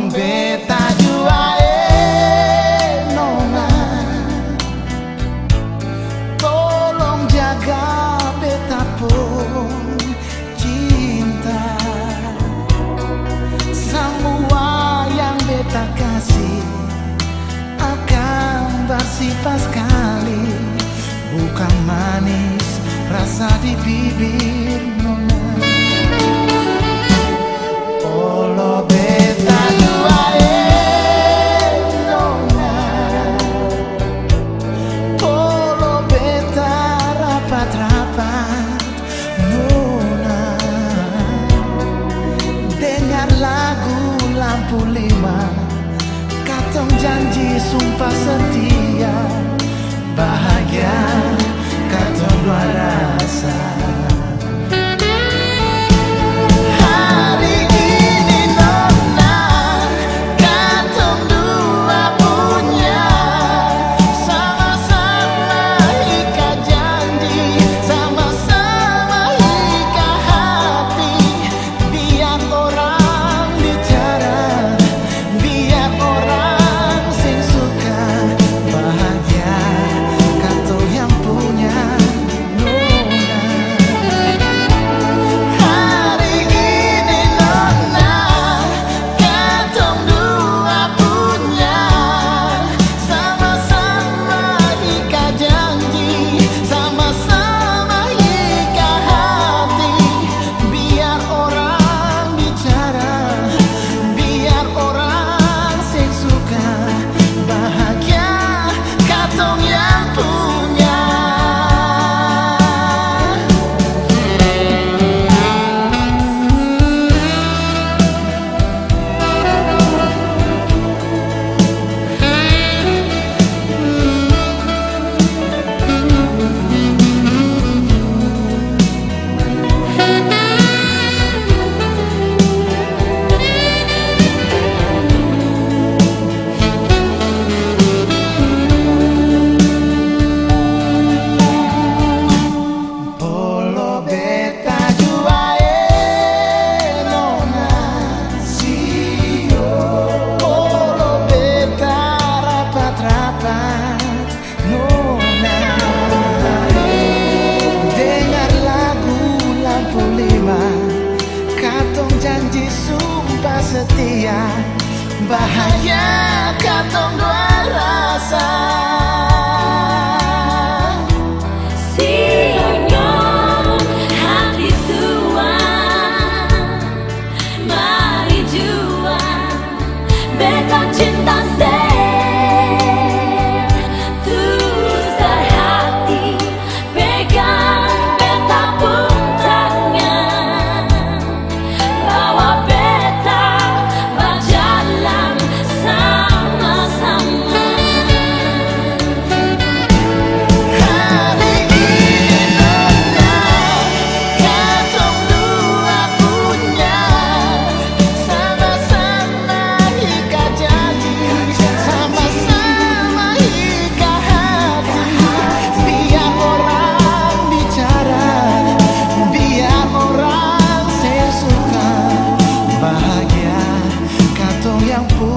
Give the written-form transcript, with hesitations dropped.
beta jua nona, tolong jaga beta pun cinta. Semua yang beta kasih akan bersifat sekali, bukan manis rasa di bibir nona. Olo beta jua nona, olo beta rapat-rapat nona. Dengar lagu Lampu Lima, katong janji sumpah setia, bahagia katong dua rasa. Janji sumpah setia, bahagia katong dua rasa. Siangnya hati tua, mari jua beta cinta tulus hati, pegang beta pun tangan, bawa beta berjalan sama-sama. Hari ini nona, katong dua punya sama-sama ikat janji, sama-sama ikat hati. Biar orang bicara, biar orang sesuka, bahagia katong yang punya.